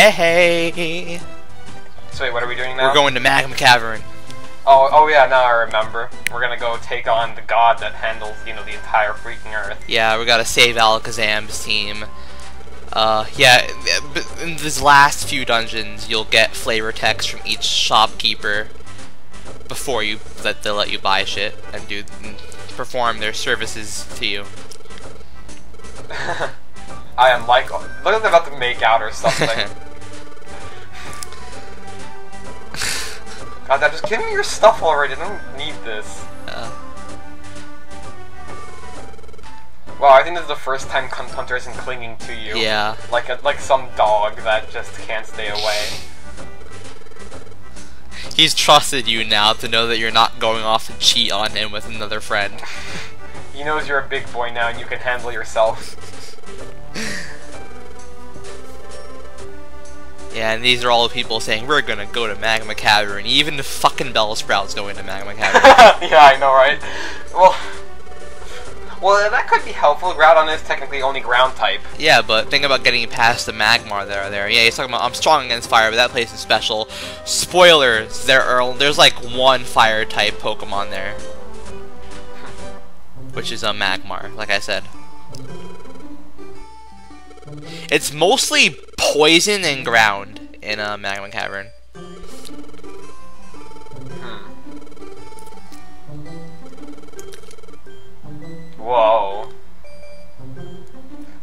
Hey! So wait, what are we doing now? We're going to Magma Cavern. Oh yeah, now I remember. We're gonna go take on the god that handles, the entire freaking Earth. Yeah, we gotta save Alakazam's team. Yeah, in these last few dungeons, you'll get flavor text from each shopkeeper before they let you buy shit and perform their services to you. I am like, look at them about to make out or something. God, Dad, just give me your stuff already. I don't need this. Wow, I think this is the first time Hunter isn't clinging to you. Yeah. Like some dog that just can't stay away. He's trusted you now to know that you're not going off to cheat on him with another friend. He knows you're a big boy now and you can handle yourself. Yeah, and these are all the people saying, we're gonna go to Magma Cavern. Even the fucking Bellsprout's going to Magma Cavern. Yeah, I know, right? Well, that could be helpful. Groudon is technically only ground type. Yeah, but think about getting past the Magmar that are there. Yeah, he's talking about, I'm strong against fire, but that place is special. Spoilers, there's like one fire type Pokemon there. Which is a Magmar, like I said. It's mostly poison and ground in a Magma Cavern. Whoa.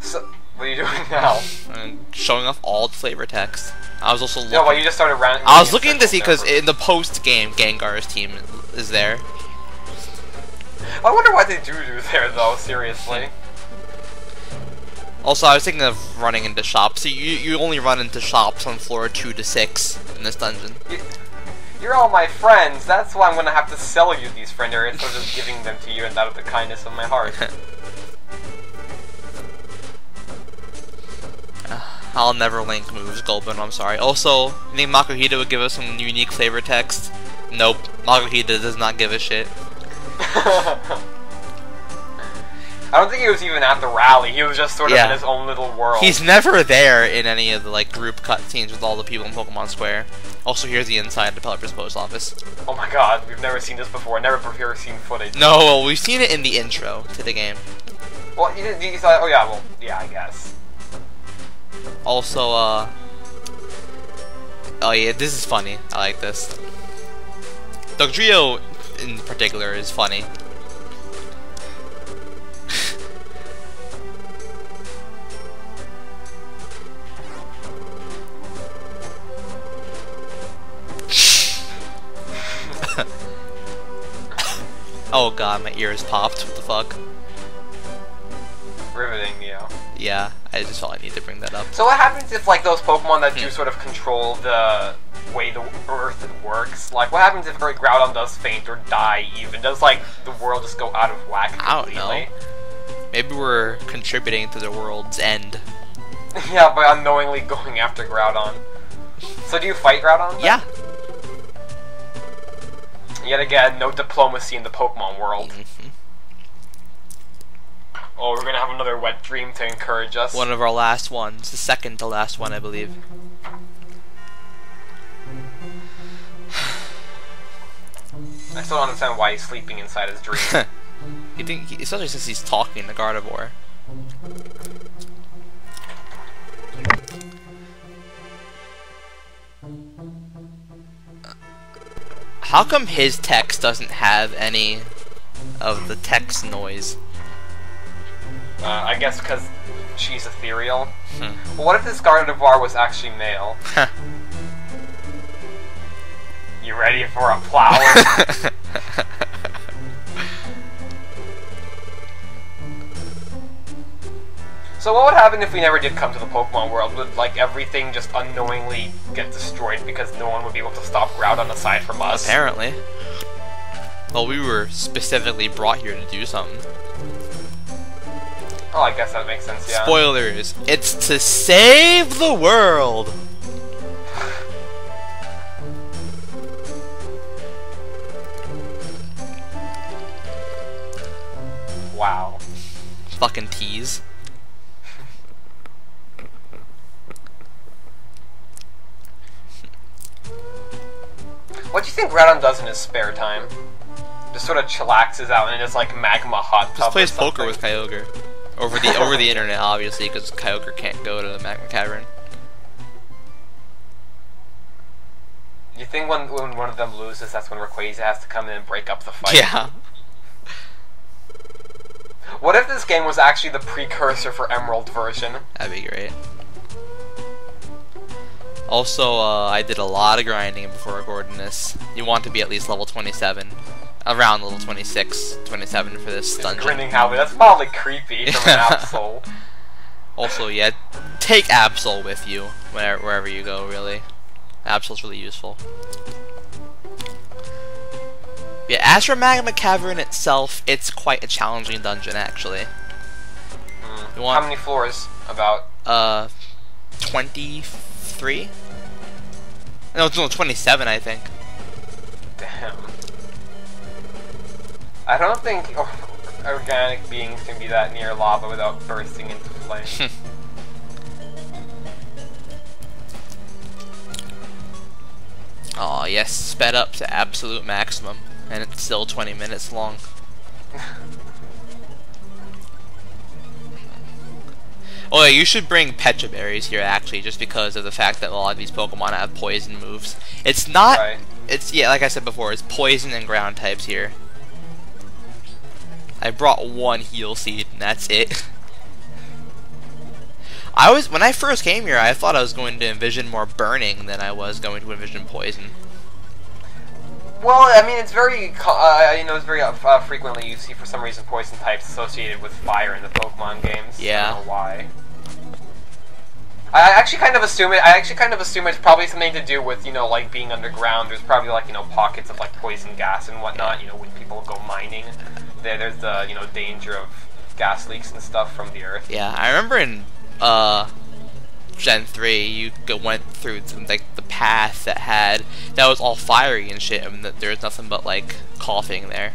So, what are you doing now? I'm showing off all the flavor text. I was also looking. No, well, you just started ranting. I was looking to see because in the post-game, Gengar's team is there. I wonder why they do there, though. Seriously. Also, I was thinking of running into shops. So you only run into shops on floor 2 to 6 in this dungeon. You're all my friends. That's why I'm gonna have to sell you these friend areas instead of just giving them to you, and out of the kindness of my heart. I'll never link moves, Gulbin, I'm sorry. Also, you think Makuhita would give us some unique flavor text? Nope, Makuhita does not give a shit. I don't think he was even at the rally. He was just sort of in his own little world. He's never there in any of the group cutscenes with all the people in Pokemon Square. Also, here's the inside developer's post office. Oh my god, we've never seen this before. Never before seen footage. No, well, we've seen it in the intro to the game. Well, you thought, oh yeah, well, yeah, I guess. Also, oh yeah, this is funny. I like this. Dugtrio, in particular, is funny. Oh god, my ears popped. What the fuck? Riveting, yeah. Yeah, I just felt I need to bring that up. So what happens if, those Pokemon that do sort of control the way the Earth works, what happens if Groudon does faint or die even? Does, the world just go out of whack completely? I don't know. Maybe we're contributing to the world's end. Yeah, by unknowingly going after Groudon. So do you fight Groudon then? Yeah. Yet again, no diplomacy in the Pokemon world. Oh, we're gonna have another wet dream to encourage us. One of our last ones. The second to last one, I believe. I still don't understand why he's sleeping inside his dream. Especially since he's talking to Gardevoir. How come his text doesn't have any of the text noise? I guess because she's ethereal. Well, what if this Gardevoir was actually male? You ready for a plow? So what would happen if we never did come to the Pokemon world? Would, everything just unknowingly get destroyed because no one would be able to stop Groudon aside from us? Apparently. Well, we were specifically brought here to do something. Oh, I guess that makes sense, yeah. Spoilers. It's to save the world! Wow. Fucking tease. do you think Groudon does in his spare time? Just sort of chillaxes out in his like magma hot tub. Just plays or poker something? with Kyogre. Over the internet, obviously, because Kyogre can't go to the magma cavern. You think when one of them loses, that's when Rayquaza has to come in and break up the fight? Yeah. What if this game was actually the precursor for Emerald version? That'd be great. Also, I did a lot of grinding before recording this. You want to be at least level 27. Around level 26, 27 for this dungeon. Grinning Howley, that's probably creepy from an Absol. Also, yeah, take Absol with you wherever you go, really. Absol's really useful. Yeah, as for Magma Cavern itself, it's quite a challenging dungeon, actually. How many floors? About? 23? No, it's only 27, I think. Damn. I don't think organic beings can be that near lava without bursting into flames. Aw, yes, sped up to absolute maximum, and it's still 20 minutes long. Oh yeah, you should bring Pecha Berries here, actually, just because of the fact that a lot of these Pokemon have poison moves. It's not... Right. It's, yeah, like I said before, it's poison and ground types here. I brought one Heal Seed, and that's it. When I first came here, I thought I was going to envision more burning than I was going to envision poison. Well, I mean, it's very, it's very frequently you see, for some reason, poison types associated with fire in the Pokemon games. Yeah. I don't know why. I actually kind of assume it's probably something to do with, like being underground. There's probably like, pockets of like poison gas and whatnot. When people go mining, there's the danger of gas leaks and stuff from the earth. Yeah, I remember in Gen 3, you went through the path that was all fiery and shit, and there was nothing but like coughing there.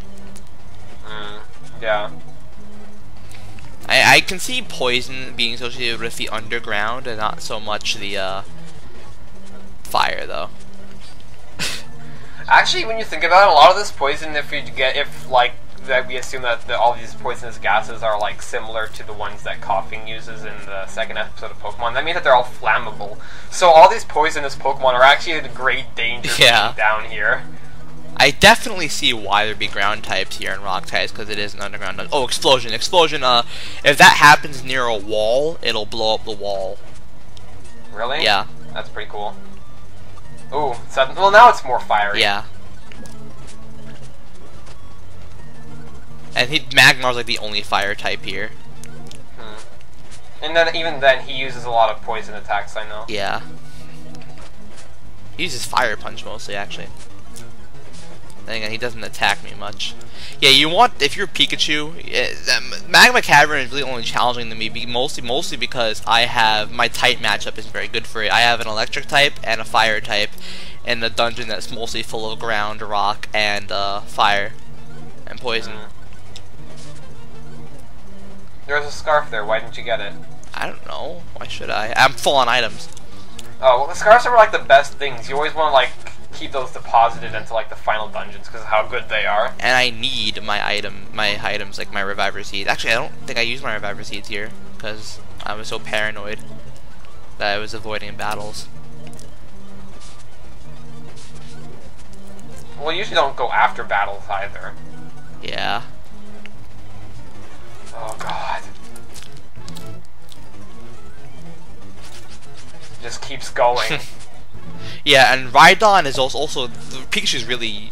Yeah. I can see poison being associated with the underground and not so much the fire, though. Actually, when you think about it, a lot of this poison, if we assume that all these poisonous gases are like similar to the ones that coughing uses in the second episode of Pokemon, that means that they're all flammable. So all these poisonous Pokemon are actually in great danger being down here. I definitely see why there'd be ground types here and rock types, because it is an underground. Oh, explosion! Explosion! If that happens near a wall, it'll blow up the wall. Really? Yeah. That's pretty cool. Ooh, well now it's more fiery. Yeah. And Magmar's like the only fire type here. And then even then, he uses a lot of poison attacks, I know. Yeah. He uses Fire Punch mostly, actually. Then again, he doesn't attack me much. Yeah, if you're Pikachu, Magma Cavern is really only challenging to me, mostly because my type matchup isn't very good for it. I have an electric type and a fire type in the dungeon that's mostly full of ground, rock, and fire and poison. There's a scarf there. Why didn't you get it? I don't know. Why should I? I'm full on items. Oh, well, the scarves are like the best things. You always want to like keep those deposited into like the final dungeons because of how good they are. And I need my items like my Reviver Seeds. Actually, I don't think I use my Reviver Seeds here because I was so paranoid that I was avoiding battles. Well, you usually don't go after battles either. Yeah. Oh god. Just keeps going. Yeah, and Rhydon is also Pikachu's really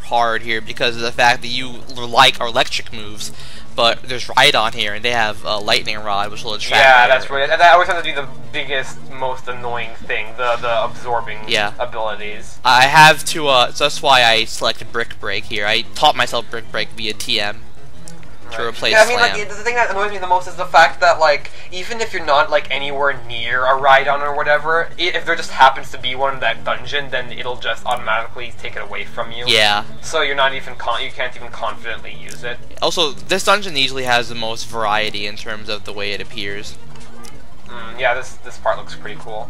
hard here because of the fact that you like electric moves, but there's Rhydon here and they have Lightning Rod, which will attract. Yeah, that's right. That always has to be the biggest, most annoying thing, the absorbing abilities. I have to. So that's why I selected Brick Break here. I taught myself Brick Break via TM. To replace I mean, Slam. like, the thing that annoys me the most is the fact that, like, even if you're not, like, anywhere near a Rhydon or whatever, if there just happens to be one in that dungeon, then it'll just automatically take it away from you. Yeah. So you're not even you can't even confidently use it. Also, this dungeon easily has the most variety in terms of the way it appears. Yeah, this part looks pretty cool.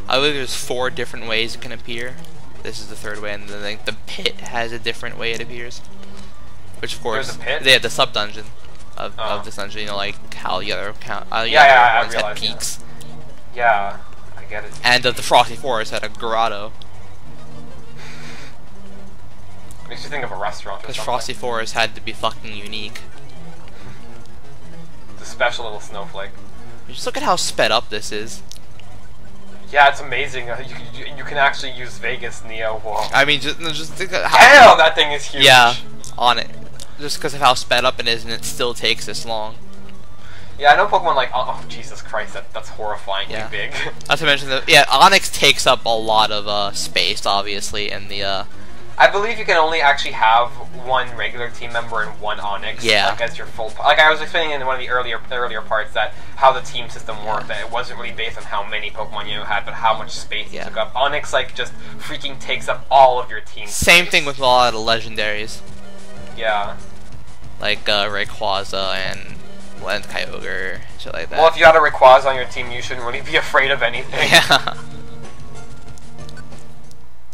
I believe there's 4 different ways it can appear. This is the 3rd way, and then like, the pit has a different way it appears. Which of course, There's a pit? they had the sub dungeon of this dungeon. You know, like how the other I ones had realized, peaks. Yeah, I get it. And the Frosty Forest had a grotto. Makes you think of a restaurant or Because something. Frosty Forest had to be fucking unique. The special little snowflake. Just look at how sped up this is. Yeah, it's amazing. You can actually use Vegas Neo. Whoa. I mean, just think of how. Damn, that thing is huge. Yeah, on it. Just because of how sped up it is, and it still takes this long. Yeah, I know Pokemon like, oh Jesus Christ, that's horrifyingly Yeah. big. Not to mention that, yeah, Onix takes up a lot of space, obviously, in the I believe you can only actually have one regular team member and one Onix, Yeah. like as your full. Like I was explaining in one of the earlier parts that how the team system worked. That it wasn't really based on how many Pokemon you had, but how much space you took up. Onix like just freaking takes up all of your team. Same space. thing with a lot of the legendaries, Yeah. like Rayquaza and Kyogre, shit like that. Well, if you had a Rayquaza on your team, you shouldn't really be afraid of anything. Yeah.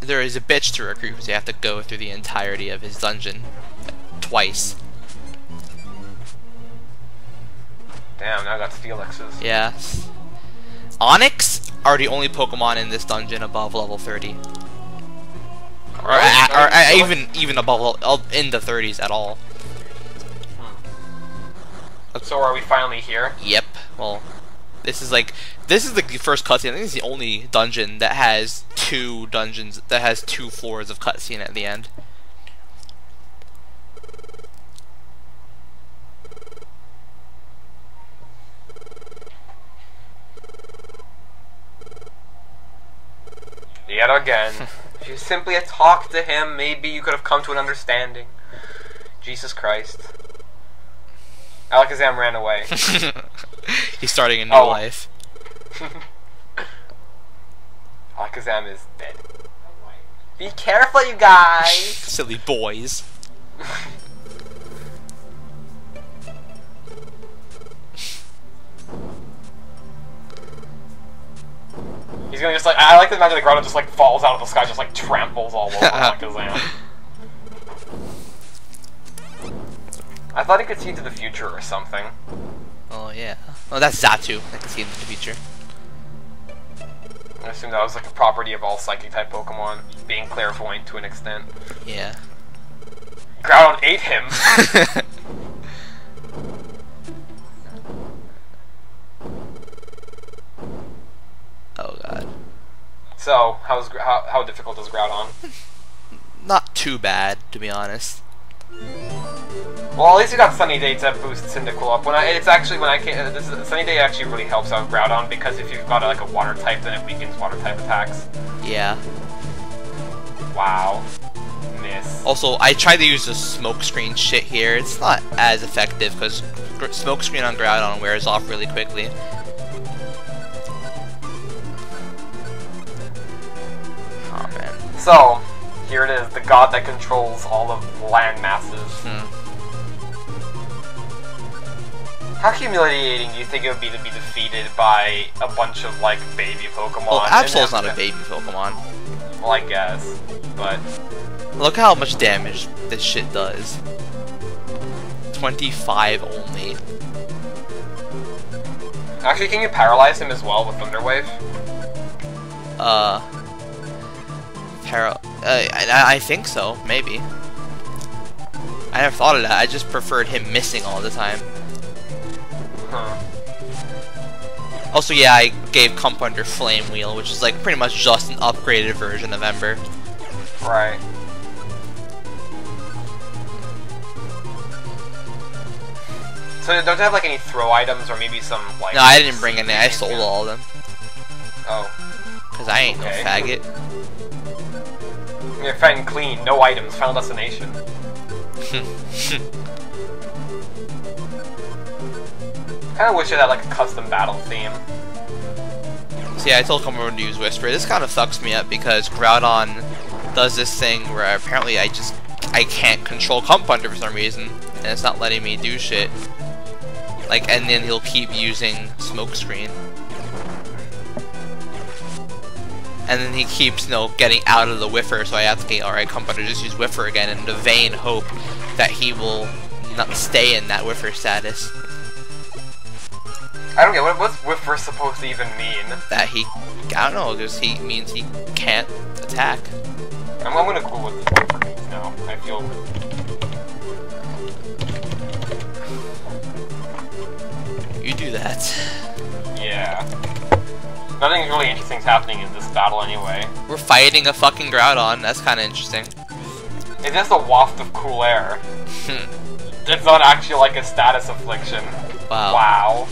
There is a bitch to recruit because you have to go through the entirety of his dungeon twice. Damn, now I got Steelixes. Yeah. Onix are the only Pokemon in this dungeon above level 30. Or even above in the 30s at all. So are we finally here? Yep. Well, this is the first cutscene. I think it's the only dungeon that has 2 floors of cutscene at the end. Yet again. If you simply had talked to him, maybe you could have come to an understanding. Jesus Christ. Alakazam ran away. He's starting a new life. Alakazam is dead. Be careful, you guys! Silly boys. He's gonna just like, I like to imagine the Grotto just like falls out of the sky, just like tramples all over Alakazam. I thought he could see into the future or something. Oh yeah. Oh, that's Zatu. I can see into the future. I assume that was like a property of all psychic type Pokemon, being clairvoyant to an extent. Yeah. Groudon ate him. Oh god. So, how difficult is Groudon? Not too bad, to be honest. Well, at least you got Sunny Day to boost Cyndaquil up. Sunny Day actually really helps out Groudon because if you've got like a water type, then it weakens water type attacks. Yeah. Wow. Miss. Also, I tried to use the smokescreen shit here. It's not as effective because smokescreen on Groudon wears off really quickly. Oh man. So, here it is, the god that controls all of the land masses. How humiliating do you think it would be to be defeated by a bunch of, like, baby Pokemon? Well, Absol's not a baby Pokemon. Well, I guess, but... Look how much damage this shit does. 25 only. Actually, can you paralyze him as well with Thunder Wave? I think so, maybe. I never thought of that, I just preferred him missing all the time. Huh. Also, yeah, I gave Compunder Flame Wheel, which is like pretty much just an upgraded version of Ember. Right. So don't you have like any throw items or maybe some like... No, I didn't bring any, I sold all of them. Oh. Cause I ain't no faggot. You're fat and clean, no items, final destination. Kinda wish it had like a custom battle theme. So yeah, I told Compunder to use Whisper. This kind of fucks me up because Groudon does this thing where apparently I can't control Compunder for some reason, and it's not letting me do shit. Like, and then he'll keep using Smokescreen. And then he keeps, getting out of the whiffer, so I have to think, alright, come better just use whiffer again in the vain hope that he will not stay in that whiffer status. I don't get what's whiffer supposed to even mean. That I don't know, just he means he can't attack. I'm gonna Google what this whiffer means now. I feel... You do that. Yeah. Nothing really interesting's happening in this battle anyway. We're fighting a fucking Groudon, that's kinda interesting. It's just a waft of cool air. It's not actually like a status affliction. Wow. Wow.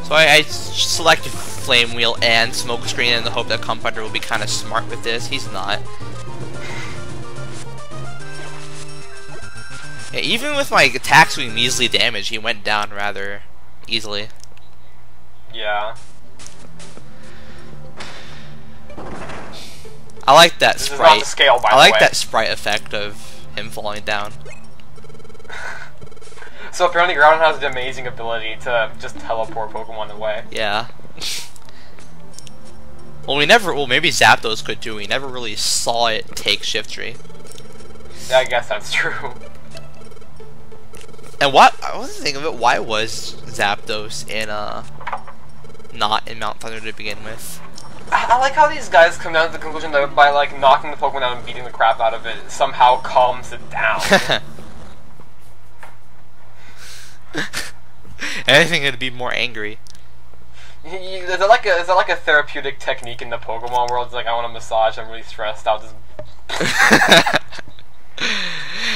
So I selected Flame Wheel and Smoke Screen in the hope that Compunder will be kinda smart with this. He's not. Yeah, even with my attacks doing measly damage, he went down rather easily. Yeah. I like that this sprite. Is not to scale, by I like the way. that sprite effect of him falling down. So apparently Groudon has the amazing ability to just teleport Pokemon away. Yeah. Well, maybe Zapdos could too. We never really saw it take Shiftry. Yeah, I guess that's true. And I was thinking of it, why was Zapdos in not in Mount Thunder to begin with? I like how these guys come down to the conclusion that by like knocking the Pokemon out and beating the crap out of it somehow calms it down. Anything to be more angry. Is that like a therapeutic technique in the Pokemon world? It's like, I want to massage, I'm really stressed out, just...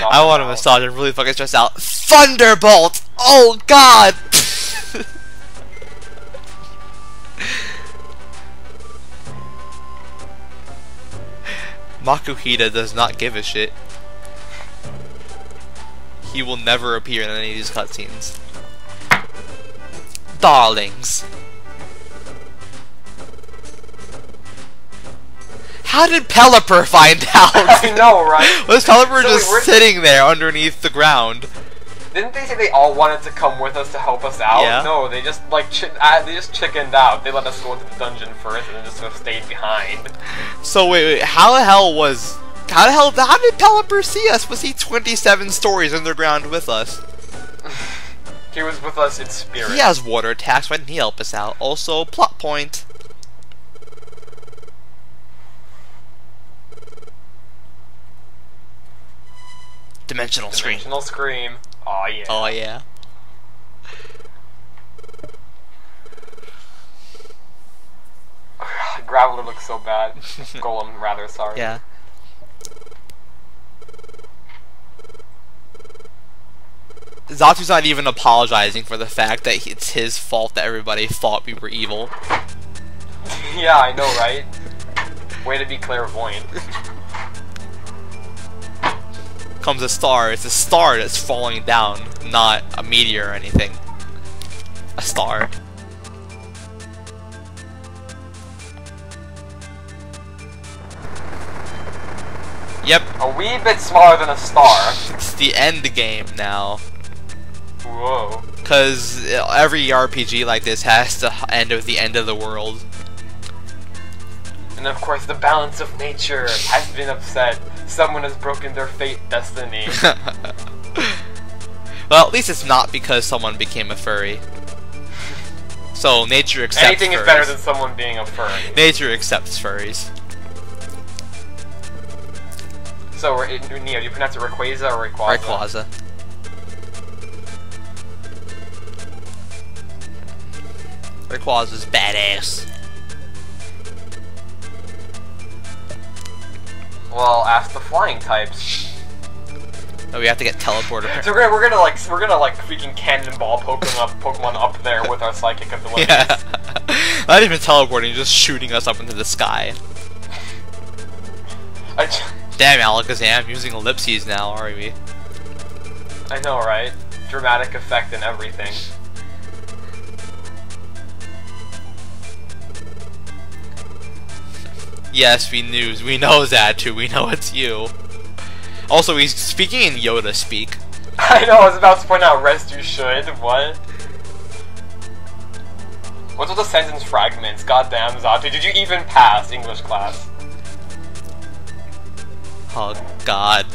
I want to massage, I'm really fucking stressed out. Thunderbolt! Oh god! Makuhita does not give a shit. He will never appear in any of these cutscenes. Darlings. How did Pelipper find out? I know, right? Was Pelipper just sitting there underneath the ground? Didn't they say they all wanted to come with us to help us out? Yeah. No, they just like chickened out. They let us go into the dungeon first, and then just sort of stayed behind. So wait, how did Pelipper see us? Was he 27 stories underground with us? He was with us in spirit. He has water attacks. Why didn't he help us out? Also, plot point. Dimensional Scream. Dimensional Scream. Oh yeah. Oh yeah. Graveler looks so bad. Golem, rather, sorry. Yeah. Zatu's not even apologizing for the fact that it's his fault that everybody thought we were evil. Yeah, I know, right? Way to be clairvoyant. Comes a star. It's a star that's falling down, not a meteor or anything. A star. Yep. A wee bit smaller than a star. It's the end game now. Whoa. Because every RPG like this has to end with the end of the world. And of course, the balance of nature has been upset. Someone has broken their fate destiny. Well, at least it's not because someone became a furry. So, nature accepts Anything furries. is better than someone being a furry. Nature accepts furries. So, Neo, do you pronounce it Rayquaza or Rayquaza? Rayquaza. Rayquaza's badass. Well, ask the flying types. Oh, we have to get teleported. So we're gonna like freaking cannonball Pokemon up there with our psychic abilities. Yeah. Not even teleporting, just shooting us up into the sky. Damn, Alakazam, using ellipses now, are we? I know, right? Dramatic effect and everything. Yes, we know that too. We know it's you. Also, he's speaking in Yoda speak. I know. I was about to point out, rest you should. What? What's with the sentence fragments? Goddamn, Zatu, did you even pass English class? Oh god.